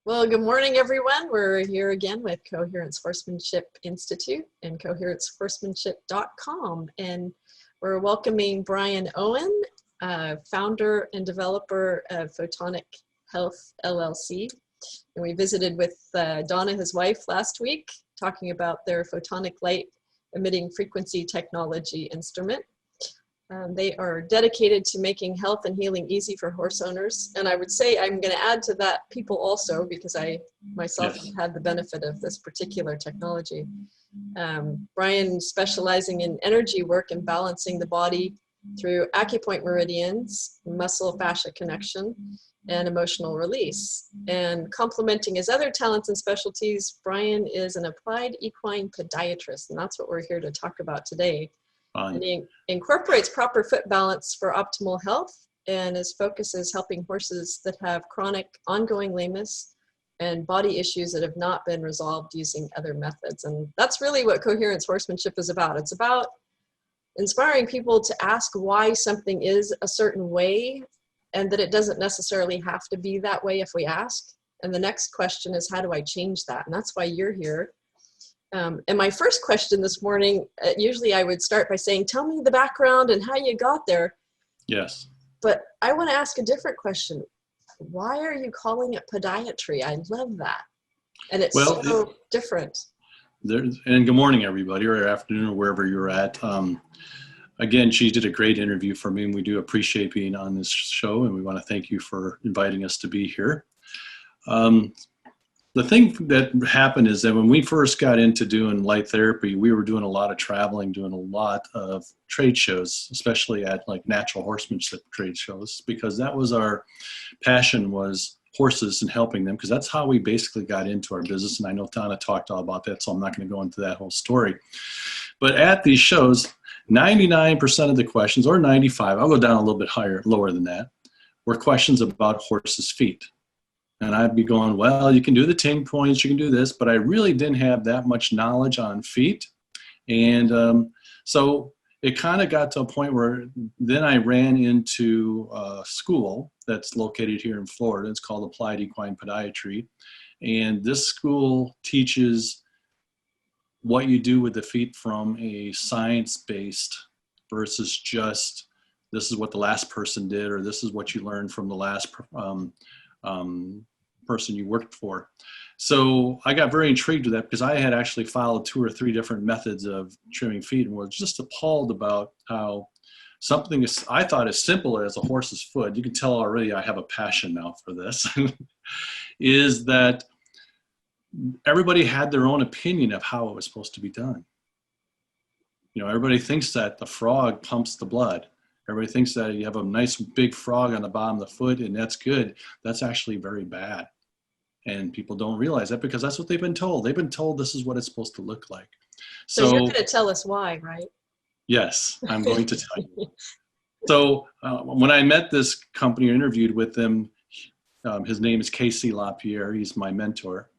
Well, good morning, everyone. We're here again with Coherence Horsemanship Institute and coherencehorsemanship.com. And we're welcoming Bryan Owen, founder and developer of Photonic Health, LLC. And we visited with Donna, his wife, last week, talking about their photonic light emitting frequency technology instrument. They are dedicated to making health and healing easy for horse owners. And I would say I'm going to add to that people also, because I myself have had the benefit of this particular technology. Bryan specializing in energy work and balancing the body through acupoint meridians, muscle fascia connection, and emotional release. And complementing his other talents and specialties, Bryan is an applied equine podiatrist, and that's what we're here to talk about today. And he incorporates proper foot balance for optimal health, and his focus is helping horses that have chronic ongoing lameness and body issues that have not been resolved using other methods. And that's really what Coherence Horsemanship is about. It's about inspiring people to ask why something is a certain way, and that it doesn't necessarily have to be that way if we ask. And the next question is, how do I change that? And that's why you're here. And my first question this morning, usually I would start by saying, tell me the background and how you got there. Yes. But I want to ask a different question. Why are you calling it podiatry? I love that. And it's so different. And good morning, everybody, or afternoon, or wherever you're at. Again, she did a great interview for me, and we do appreciate being on this show, and we want to thank you for inviting us to be here. The thing that happened is that when we first got into doing light therapy, we were doing a lot of traveling, doing a lot of trade shows, especially at like natural horsemanship trade shows, because that was our passion, was horses and helping them, because that's how we basically got into our business. And I know Donna talked all about that, so I'm not going to go into that whole story. But at these shows, 99% of the questions, or 95, I'll go down a little bit lower than that, were questions about horses' feet. And I'd be going, well, you can do the ting points, you can do this, but I really didn't have that much knowledge on feet. And so it kind of got to a point where then I ran into a school that's located here in Florida. It's called Applied Equine Podiatry. And this school teaches what you do with the feet from a science-based versus just, this is what the last person did, or this is what you learned from the last person you worked for. So I got very intrigued with that, because I had actually followed 2 or 3 different methods of trimming feet, and was just appalled about how something is, I thought, as simple as a horse's foot, you can tell already I have a passion now for this, is that everybody had their own opinion of how it was supposed to be done. You know, everybody thinks that the frog pumps the blood. Everybody thinks that you have a nice big frog on the bottom of the foot and that's good. That's actually very bad. And people don't realize that, because that's what they've been told. They've been told this is what it's supposed to look like. So you're going to tell us why, right? Yes, I'm going to tell you. So when I met this company, or interviewed with them, his name is Casey LaPierre. He's my mentor.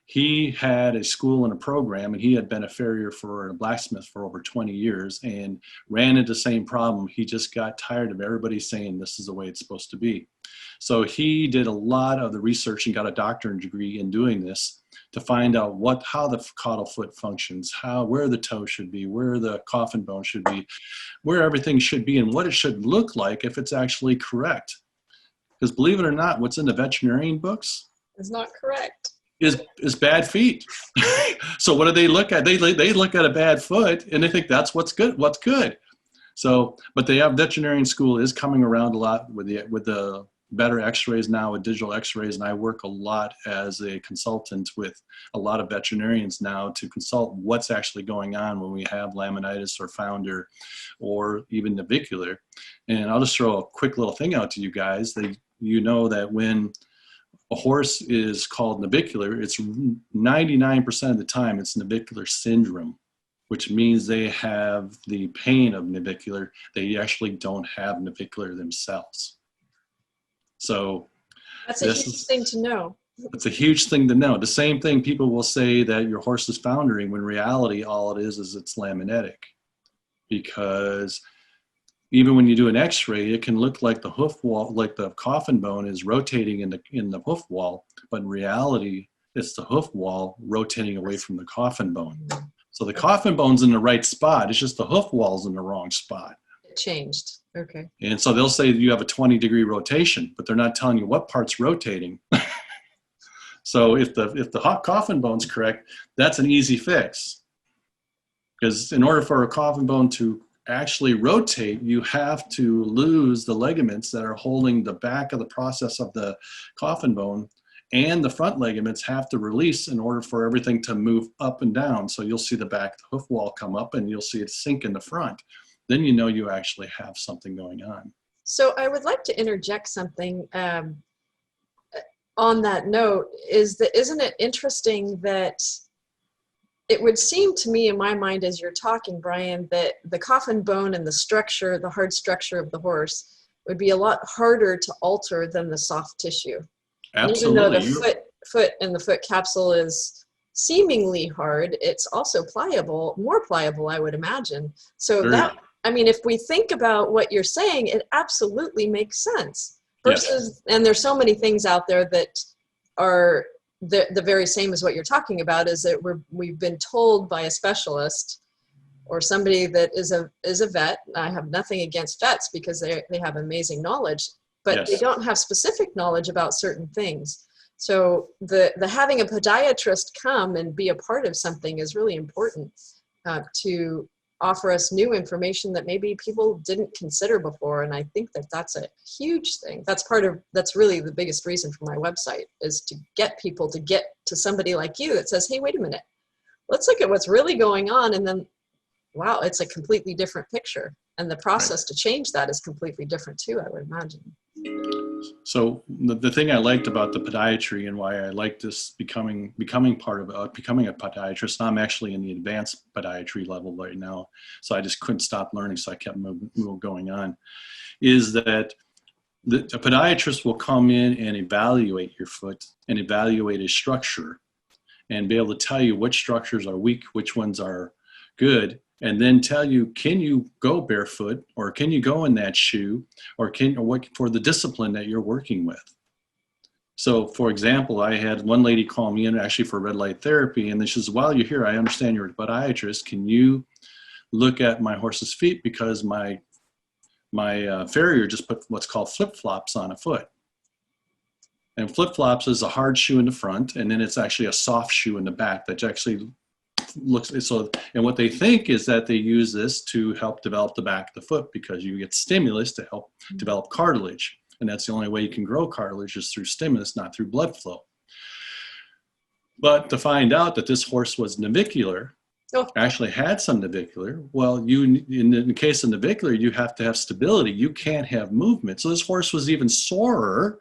He had a school and a program, and he had been a farrier for a blacksmith for over 20 years and ran into the same problem. He just got tired of everybody saying this is the way it's supposed to be. So he did a lot of the research and got a doctorate degree in doing this to find out how the caudal foot functions, where the toe should be, where the coffin bone should be, where everything should be, and what it should look like if it's actually correct. Because believe it or not, what's in the veterinarian books is not correct. Is bad feet. So what do they look at? They look at a bad foot and they think that's what's good. So, but the veterinarian school is coming around a lot with the better x-rays now, with digital x-rays, and I work a lot as a consultant with a lot of veterinarians now to consult what's actually going on when we have laminitis or founder or even navicular. And I'll just throw a quick little thing out to you guys. You know that when a horse is called navicular, it's 99% of the time it's navicular syndrome, which means they have the pain of navicular. They actually don't have navicular themselves. So that's a huge thing to know. It's a huge thing to know. The same thing, people will say that your horse is foundering, when in reality all it is it's laminetic, because even when you do an x-ray, it can look like the hoof wall, like the coffin bone is rotating in the hoof wall, but in reality, it's the hoof wall rotating away from the coffin bone. So the coffin bone's in the right spot. It's just the hoof wall's in the wrong spot. It changed. Okay. And so they'll say you have a 20-degree rotation, but they're not telling you what part's rotating. So if the coffin bone's correct, that's an easy fix. Because in order for a coffin bone to actually rotate, you have to lose the ligaments that are holding the back of the process of the coffin bone, and the front ligaments have to release in order for everything to move up and down. So you'll see the back the hoof wall come up, and you'll see it sink in the front. Then you know you actually have something going on. So I would like to interject something on that note. Isn't it interesting that it would seem to me in my mind as you're talking, Bryan, that the coffin bone and the structure, the hard structure of the horse would be a lot harder to alter than the soft tissue. Absolutely. And even though the foot and the foot capsule is seemingly hard, it's also pliable, more pliable, I would imagine. So that, I mean, if we think about what you're saying, it absolutely makes sense. Versus, and there's so many things out there that are the very same as what you're talking about, is that we've been told by a specialist or somebody that is a vet. I have nothing against vets because they have amazing knowledge, but they don't have specific knowledge about certain things. So the having a podiatrist come and be a part of something is really important to offer us new information that maybe people didn't consider before. And I think that that's a huge thing. That's really the biggest reason for my website, is to get people to get to somebody like you that says, hey, wait a minute, let's look at what's really going on. And then, wow, it's a completely different picture. And the process to change that is completely different too, I would imagine. So the thing I liked about the podiatry and why I like this becoming part of becoming a podiatrist, I'm actually in the advanced podiatry level right now, so I just couldn't stop learning, so I kept moving going on, is that a podiatrist will come in and evaluate your foot and evaluate its structure and be able to tell you which structures are weak, which ones are good, and then tell you, can you go barefoot, or can you go in that shoe, or what for the discipline that you're working with. So for example, I had one lady call me in actually for red light therapy, and then she says, while you're here, I understand you're a podiatrist, can you look at my horse's feet, because my farrier just put what's called flip-flops on a foot. And flip-flops is a hard shoe in the front, and then it's actually a soft shoe in the back that actually looks so. And what they think is that they use this to help develop the back of the foot, because you get stimulus to help develop cartilage, and that's the only way you can grow cartilage is through stimulus, not through blood flow. But to find out that this horse was navicular, actually had some navicular, well, in the case of navicular, you have to have stability. You can't have movement. So this horse was even sorer.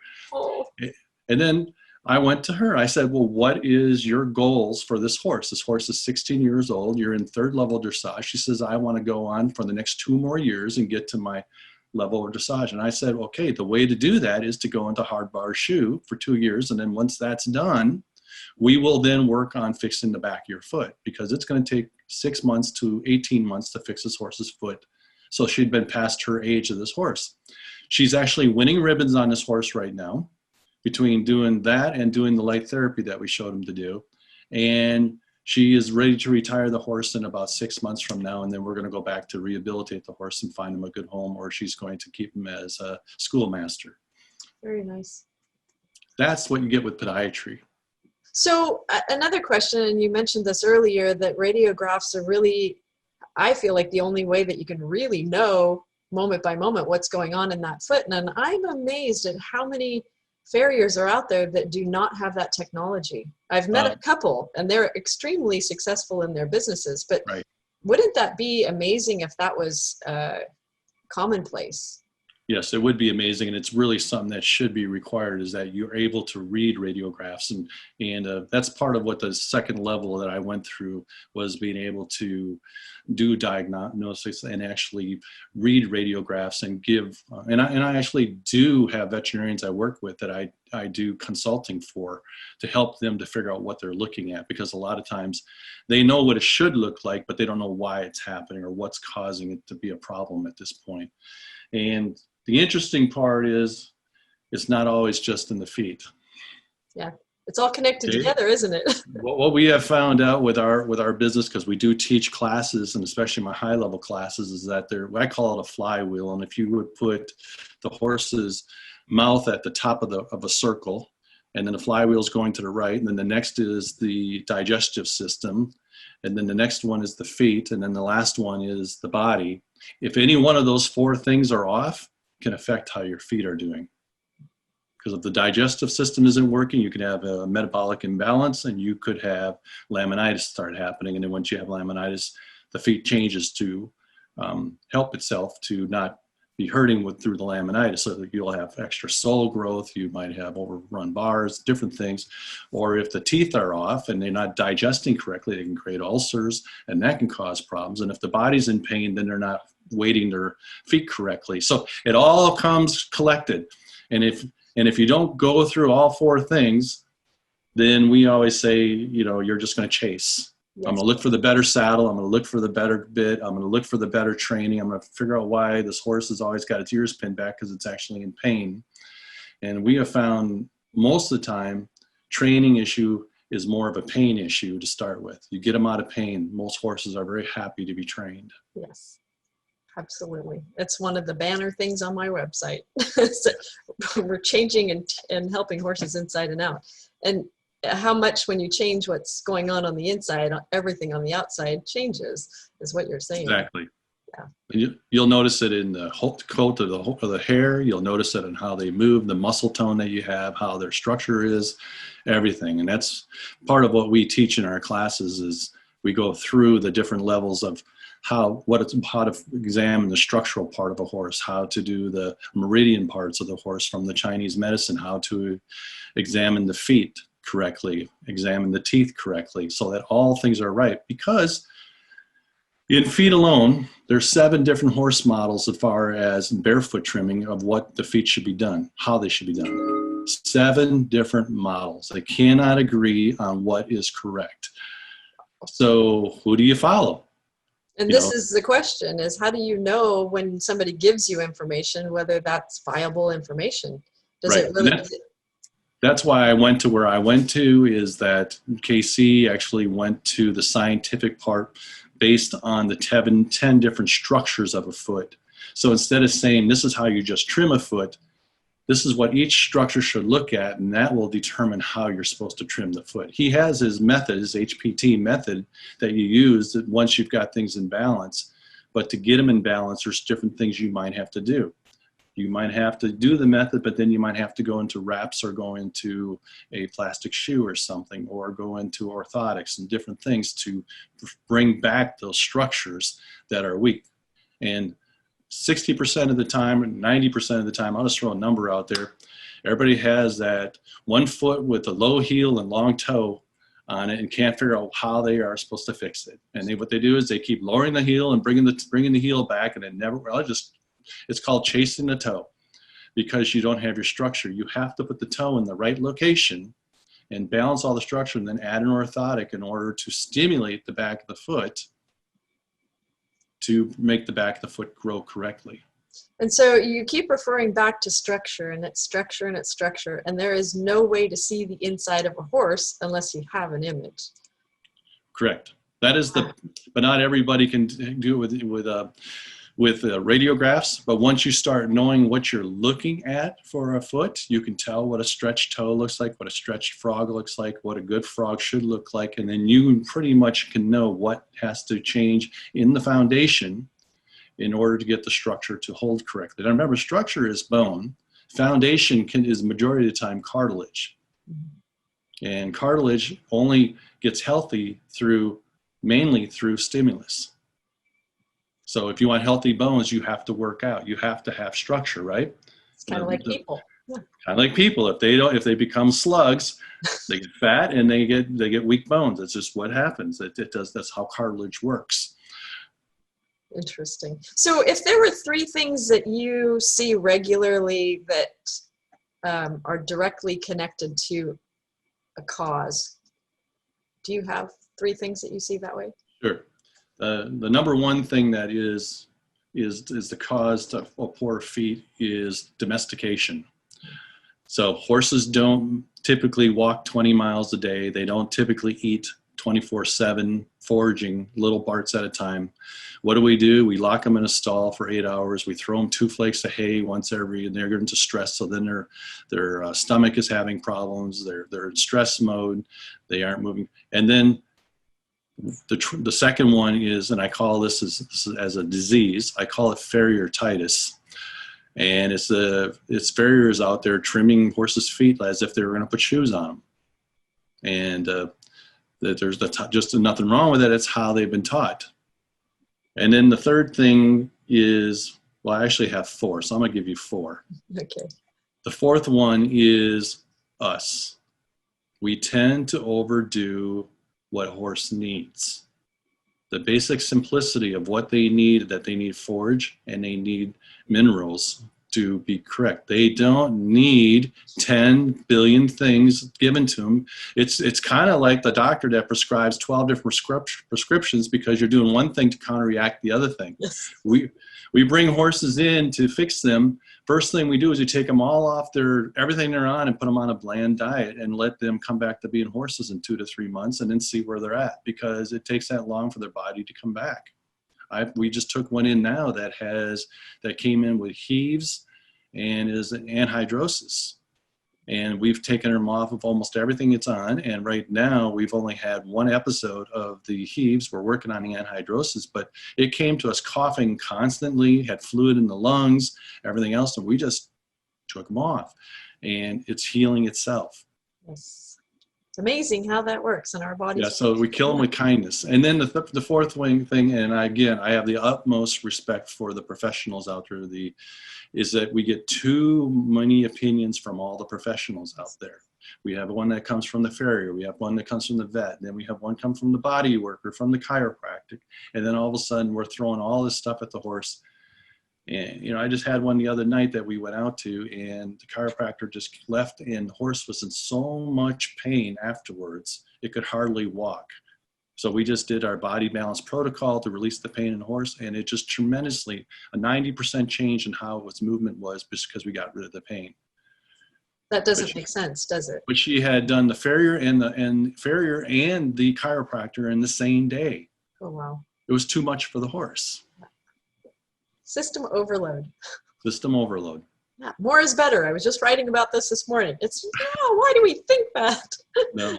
And then I went to her. I said, well, what is your goals for this horse? This horse is 16 years old. You're in third level dressage. She says, I want to go on for the next 2 more years and get to my level of dressage. And I said, okay, the way to do that is to go into hard bar shoe for 2 years. And then once that's done, we will then work on fixing the back of your foot, because it's going to take 6 months to 18 months to fix this horse's foot. So she'd been past her age of this horse. She's actually winning ribbons on this horse right now, between doing that and doing the light therapy that we showed him to do. And she is ready to retire the horse in about 6 months from now. And then we're going to go back to rehabilitate the horse and find him a good home, or she's going to keep him as a schoolmaster. Very nice. That's what you get with podiatry. So another question, and you mentioned this earlier, that radiographs are really, I feel like, the only way that you can really know moment by moment what's going on in that foot. And I'm amazed at how many farriers are out there that do not have that technology. I've met a couple, and they're extremely successful in their businesses, but wouldn't that be amazing if that was commonplace? Yes, it would be amazing, and it's really something that should be required, is that you're able to read radiographs, and that's part of what the second level that I went through was being able to do diagnosis and actually read radiographs and give. And I actually do have veterinarians I work with that I do consulting for to help them to figure out what they're looking at, because a lot of times they know what it should look like, but they don't know why it's happening or what's causing it to be a problem at this point. And the interesting part is it's not always just in the feet. Yeah, it's all connected Okay. together, isn't it? What we have found out with our business, because we do teach classes, and especially my high level classes, is that I call it a flywheel. And if you would put the horse's mouth at the top of a circle, and then the flywheel is going to the right, and then the next is the digestive system, and then the next one is the feet, and then the last one is the body. If any one of those four things are off, it can affect how your feet are doing. Because if the digestive system isn't working, you can have a metabolic imbalance, and you could have laminitis start happening. And then once you have laminitis, the feet changes to help itself to not be hurting through the laminitis, so that you'll have extra sole growth, you might have overrun bars, different things. Or if the teeth are off and they're not digesting correctly, they can create ulcers, and that can cause problems. And if the body's in pain, then they're not weighting their feet correctly. So it all comes collected. And if you don't go through all four things, then we always say, you're just going to chase. Yes. I'm going to look for the better saddle. I'm going to look for the better bit. I'm going to look for the better training. I'm going to figure out why this horse has always got its ears pinned back, because it's actually in pain. And we have found most of the time, training issue is more of a pain issue to start with. You get them out of pain. Most horses are very happy to be trained. Yes. Absolutely. It's one of the banner things on my website. So we're changing and helping horses inside and out. And how much, when you change what's going on the inside, everything on the outside changes, is what you're saying. Exactly. Yeah. And you'll notice it in the coat of the hair. You'll notice it in how they move, the muscle tone that you have, how their structure is, everything. And that's part of what we teach in our classes, is we go through the different levels of how to examine the structural part of a horse, how to do the meridian parts of the horse from the Chinese medicine, how to examine the feet correctly, examine the teeth correctly, so that all things are right. Because in feet alone, there's 7 different horse models as far as barefoot trimming of what the feet should be done, how they should be done. 7 different models. They cannot agree on what is correct. So who do you follow? And this is the question, is how do you know when somebody gives you information, whether that's viable information? Does right. it really? That's why I went to where I went to, is that KC actually went to the scientific part based on the 10 different structures of a foot. So instead of saying this is how you just trim a foot, this is what each structure should look at, and that will determine how you're supposed to trim the foot. He has his method, his HPT method, that you use once you've got things in balance. But to get them in balance, there's different things you might have to do. You might have to do the method, but then you might have to go into wraps, or go into a plastic shoe or something, or go into orthotics and different things to bring back those structures that are weak. And 60% of the time, 90% of the time, I'll just throw a number out there, everybody has that one foot with a low heel and long toe on it and can't figure out how they are supposed to fix it. And what they do is they keep lowering the heel and bringing the heel back, and it's called chasing the toe, because you don't have your structure. You have to put the toe in the right location and balance all the structure, and then add an orthotic in order to stimulate the back of the foot to make the back of the foot grow correctly. And so you keep referring back to structure, and it's structure, and it's structure, and there is no way to see the inside of a horse unless you have an image. Correct. That is but not everybody can do it with radiographs. But once you start knowing what you're looking at for a foot, you can tell what a stretched toe looks like, what a stretched frog looks like, what a good frog should look like. And then you pretty much can know what has to change in the foundation in order to get the structure to hold correctly. Now remember, structure is bone. Foundation is majority of the time cartilage. And cartilage only gets healthy mainly through stimulus. So if you want healthy bones, you have to work out. You have to have structure, right? It's kind of like people. Yeah. Kind of like people. If they become slugs, they get fat and they get weak bones. It's just what happens. It does. That's how cartilage works. Interesting. So if there were three things that you see regularly that are directly connected to a cause, do you have three things that you see that way? Sure. The number one thing that is the cause of poor feet is domestication. So horses don't typically walk 20 miles a day. They don't typically eat 24/7, foraging little parts at a time. What do? We lock them in a stall for 8 hours. We throw them 2 flakes of hay once every, and they're into stress. So then their stomach is having problems. They're in stress mode. They aren't moving. And then the second one is, and I call this as a disease, I call it farriertitis. And it's farriers out there trimming horses' feet as if they were going to put shoes on them. And that there's just nothing wrong with it. It's how they've been taught. And then the third thing is, well, I actually have 4, so I'm going to give you 4. Okay. The fourth one is us. We tend to overdo what a horse needs. The basic simplicity of what they need, that they need forage and they need minerals to be correct. They don't need 10 billion things given to them. It's kind of like the doctor that prescribes 12 different prescriptions because you're doing one thing to counteract the other thing. Yes. We bring horses in to fix them. First thing we do is we take them all off everything they're on and put them on a bland diet and let them come back to being horses in 2 to 3 months and then see where they're at, because it takes that long for their body to come back. We just took one in now that came in with heaves and is an anhydrosis. And we've taken them off of almost everything it's on. And right now we've only had 1 episode of the heaves. We're working on the anhydrosis, but it came to us coughing constantly, had fluid in the lungs, everything else. And we just took them off and it's healing itself. Yes. It's amazing how that works in our bodies. Yeah, so we kill them with kindness. And then the fourth thing, and I have the utmost respect for the professionals out there, is that we get too many opinions from all the professionals out there. We have one that comes from the farrier, we have one that comes from the vet, and then we have one come from the body worker, from the chiropractic, and then all of a sudden we're throwing all this stuff at the horse. And I just had one the other night that we went out to, and the chiropractor just left, and the horse was in so much pain afterwards it could hardly walk. So we just did our body balance protocol to release the pain in the horse, and it just tremendously, a 90% change in how its movement was just because we got rid of the pain. That doesn't make sense, does it? But she had done the farrier and the chiropractor in the same day. Oh, wow. It was too much for the horse. System overload. System overload. Yeah, more is better. I was just writing about this morning. It's why do we think that? No.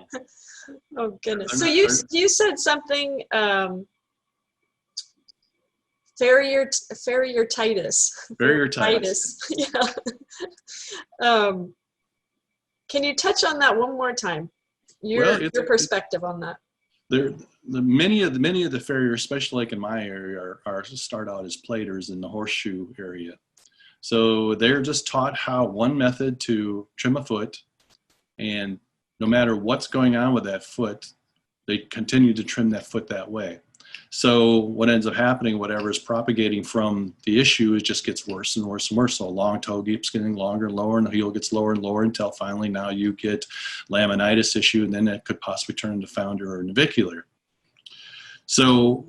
Oh goodness. So you said something farriertitis. Farriertitis. Yeah. Can you touch on that one more time? Your perspective on that. Many of the farriers, especially like in my area, are start out as platers in the horseshoe area. So they're just taught one method to trim a foot, and no matter what's going on with that foot, they continue to trim that foot that way. So what ends up happening, whatever is propagating from the issue, it just gets worse and worse and worse. So a long toe keeps getting longer and lower, and the heel gets lower and lower until finally now you get laminitis issue, and then that could possibly turn into founder or navicular. So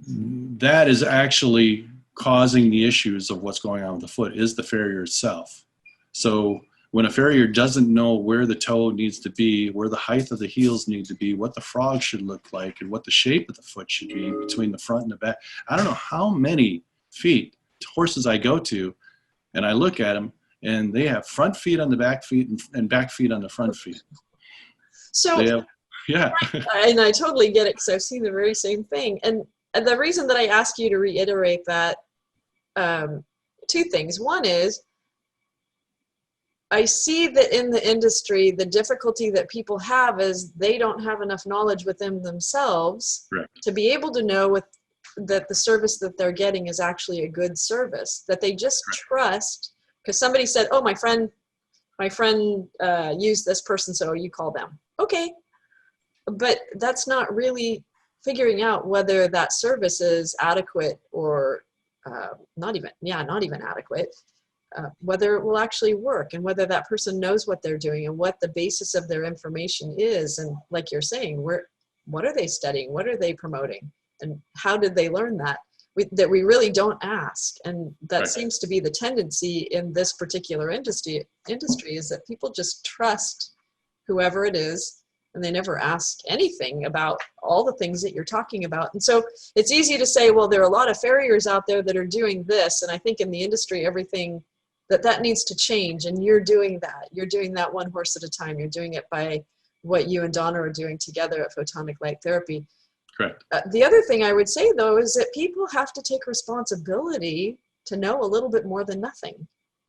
that is actually causing the issues of what's going on with the foot, is the farrier itself. So when a farrier doesn't know where the toe needs to be, where the height of the heels need to be, what the frog should look like, and what the shape of the foot should be between the front and the back. I don't know how many horses I go to, and I look at them, and they have front feet on the back feet and back feet on the front feet. So, yeah. And I totally get it, because I've seen the very same thing. And the reason that I ask you to reiterate that, 2 things. One is, I see that in the industry, the difficulty that people have is they don't have enough knowledge within themselves. Correct. To be able to know with that the service that they're getting is actually a good service, that they just trust, because somebody said, oh, my friend used this person, so you call them. Okay, but that's not really figuring out whether that service is adequate or not even adequate, whether it will actually work, and whether that person knows what they're doing and what the basis of their information is. And like you're saying, what are they studying? What are they promoting? And how did they learn that? That we really don't ask. And that seems to be the tendency in this particular industry is that people just trust whoever it is, and they never ask anything about all the things that you're talking about. And so it's easy to say, well, there are a lot of farriers out there that are doing this. And I think in the industry, everything that needs to change. And you're doing that. You're doing that one horse at a time. You're doing it by what you and Donna are doing together at Photonic Light Therapy. Correct. The other thing I would say, though, is that people have to take responsibility to know a little bit more than nothing.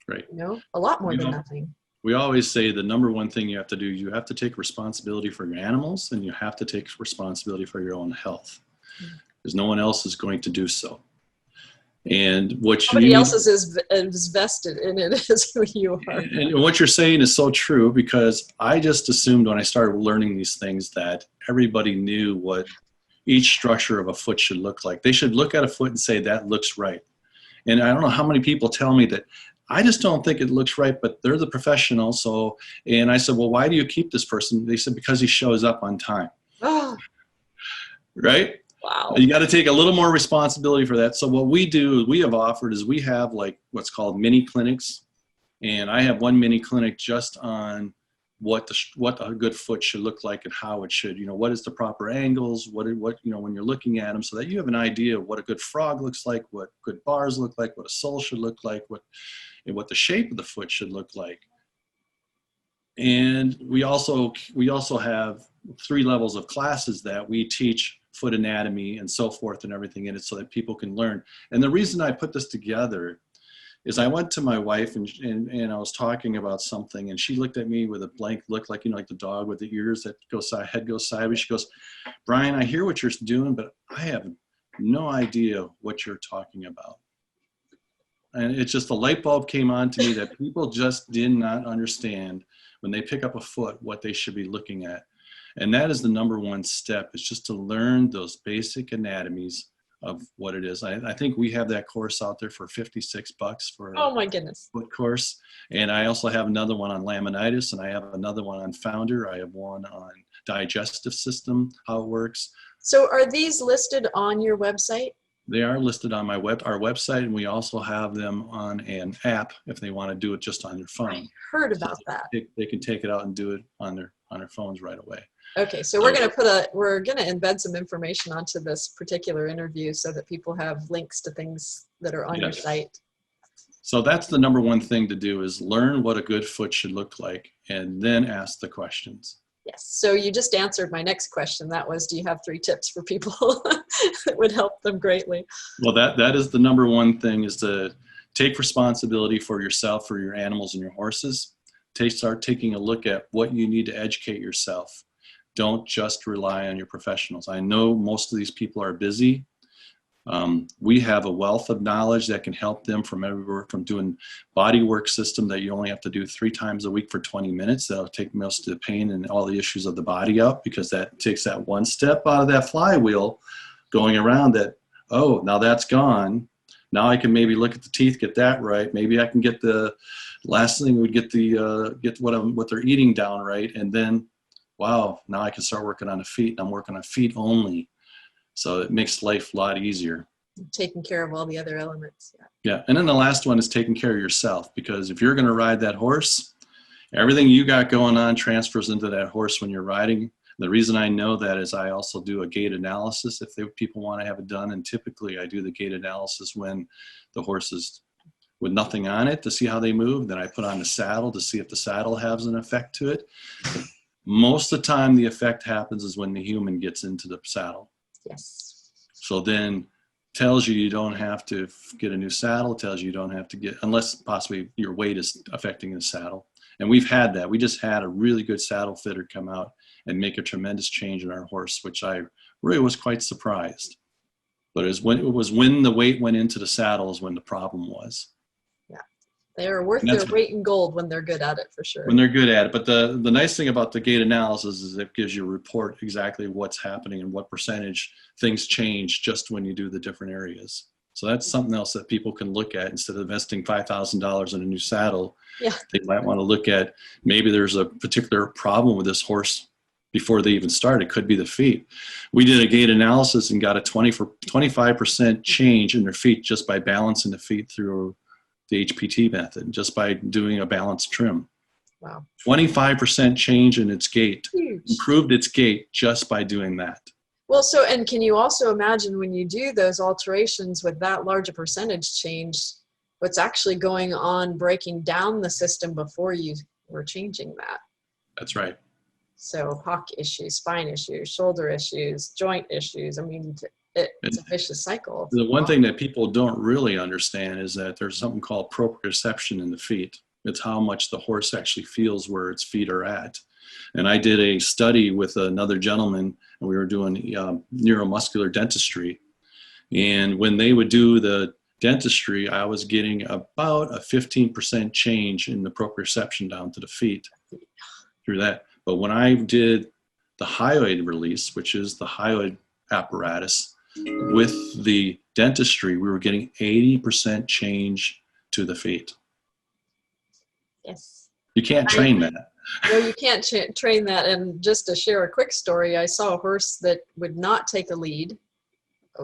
Right. You know, a lot more than nothing. We always say the number one thing you have to do, you have to take responsibility for your animals, and you have to take responsibility for your own health, because no one else is going to do so. And what somebody else is vested in it as who you are. And what you're saying is so true, because I just assumed when I started learning these things that everybody knew what each structure of a foot should look like. They should look at a foot and say, that looks right. And I don't know how many people tell me that, I just don't think it looks right, but they're the professional. So, and I said, well, why do you keep this person? They said, because he shows up on time. Oh. Right? Wow. You got to take a little more responsibility for that. So what we do, we have offered is we have like what's called mini clinics. And I have one mini clinic just on what a good foot should look like and how it should, what is the proper angles, what when you're looking at them, so that you have an idea of what a good frog looks like, what good bars look like, what a sole should look like, what the shape of the foot should look like. And we also have 3 levels of classes that we teach foot anatomy and so forth and everything in it, so that people can learn. And the reason I put this together is I went to my wife and I was talking about something, and she looked at me with a blank look, like, like the dog with the ears that head goes sideways. She goes, Bryan, I hear what you're doing, but I have no idea what you're talking about. And it's just, the light bulb came on to me that people just did not understand when they pick up a foot what they should be looking at. And that is the number one step, is just to learn those basic anatomies of what it is. I think we have that course out there for $56 for oh my goodness foot course. And I also have another one on laminitis, and I have another one on founder. I have one on digestive system, how it works. So are these listed on your website? They are listed on our website, and we also have them on an app if they want to do it just on their phone. I heard about that. They can take it out and do it on their phones right away. Okay, so we're going to embed some information onto this particular interview so that people have links to things that are on your site. So that's the number one thing to do, is learn what a good foot should look like, and then ask the questions. Yes. So you just answered my next question. That was, do you have 3 tips for people that would help them greatly? Well, that is the number one thing, is to take responsibility for yourself, for your animals and your horses. Start taking a look at what you need to educate yourself. Don't just rely on your professionals. I know most of these people are busy. We have a wealth of knowledge that can help them from everywhere from doing body work system that you only have to do 3 times a week for 20 minutes. That'll take most of the pain and all the issues of the body out, because that takes that one step out of that flywheel going around that, oh, now that's gone. Now I can maybe look at the teeth, get that right. Maybe I can get the last thing would get what they're eating down right. And then, wow, now I can start working on the feet, and I'm working on feet only. So it makes life a lot easier. Taking care of all the other elements. Yeah. And then the last one is taking care of yourself, because if you're going to ride that horse, everything you got going on transfers into that horse when you're riding. The reason I know that is I also do a gait analysis if people want to have it done. And typically I do the gait analysis when the horse is with nothing on it, to see how they move. Then I put on the saddle to see if the saddle has an effect to it. Most of the time the effect happens is when the human gets into the saddle. Yes. So then tells you don't have to get a new saddle, tells you don't have to get, unless possibly your weight is affecting the saddle. And we've had that. We just had a really good saddle fitter come out and make a tremendous change in our horse, which I really was quite surprised. But it was when the weight went into the saddle is when the problem was. Yeah, they are worth their weight in gold when they're good at it, for sure. When they're good at it. But the nice thing about the gait analysis is it gives you a report exactly what's happening and what percentage things change just when you do the different areas. So that's something else that people can look at instead of investing $5,000 in a new saddle. Yeah. They might want to look at maybe there's a particular problem with this horse before they even start. It could be the feet. We did a gait analysis and got a 25% change in their feet just by balancing the feet through the HPT method, just by doing a balanced trim. Wow. 25% change in its gait. Huge. Improved its gait just by doing that. Well, and can you also imagine when you do those alterations with that large a percentage change, what's actually going on breaking down the system before you were changing that? That's right. So hock issues, spine issues, shoulder issues, joint issues. I mean, it's a vicious cycle. The one thing that people don't really understand is that there's something called proprioception in the feet. It's how much the horse actually feels where its feet are at. And I did a study with another gentleman, and we were doing neuromuscular dentistry. And when they would do the dentistry, I was getting about a 15% change in the proprioception down to the feet through that. But when I did the hyoid release, which is the hyoid apparatus, with the dentistry, we were getting 80% change to the feet. Yes. You can't train that. No, you can't train that. And just to share a quick story, I saw a horse that would not take a lead,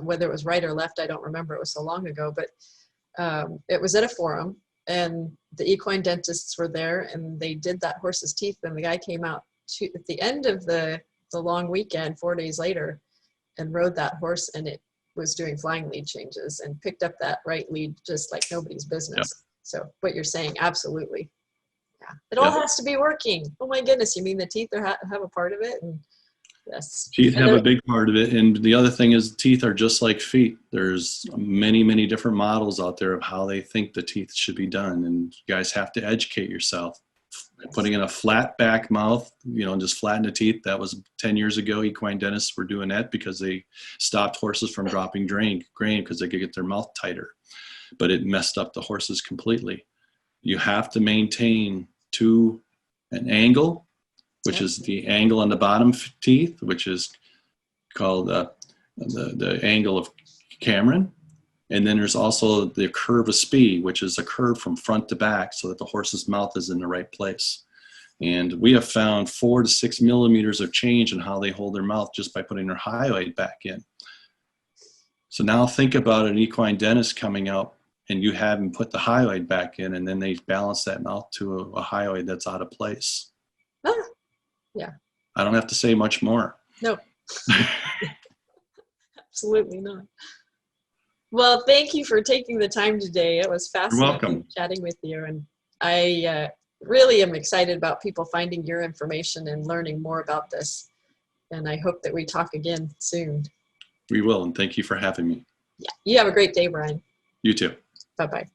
whether it was right or left, I don't remember, it was so long ago, but it was at a forum, and the equine dentists were there, and they did that horse's teeth, and the guy came out at the end of the long weekend, 4 days later, and rode that horse, and it was doing flying lead changes and picked up that right lead just like nobody's business. Yep. So what you're saying, absolutely. Yeah. It all has to be working. Oh my goodness. You mean the teeth have a part of it? And yes. Teeth have a big part of it. And the other thing is teeth are just like feet. There's many, many different models out there of how they think the teeth should be done. And you guys have to educate yourself. Yes. Putting in a flat back mouth, just flatten the teeth. That was 10 years ago. Equine dentists were doing that because they stopped horses from dropping grain because they could get their mouth tighter. But it messed up the horses completely. You have to maintain an angle, which is the angle on the bottom teeth, which is called the angle of Cameron. And then there's also the curve of Spee, which is a curve from front to back so that the horse's mouth is in the right place. And we have found 4 to 6 millimeters of change in how they hold their mouth just by putting their hyoid back in. So now think about an equine dentist coming out and you have them put the hyoid back in, and then they balance that mouth to a hyoid that's out of place. Ah, yeah. I don't have to say much more. No. Absolutely not. Well, thank you for taking the time today. It was fascinating chatting with you. And I really am excited about people finding your information and learning more about this. And I hope that we talk again soon. We will. And thank you for having me. Yeah. You have a great day, Bryan. You too. Bye-bye.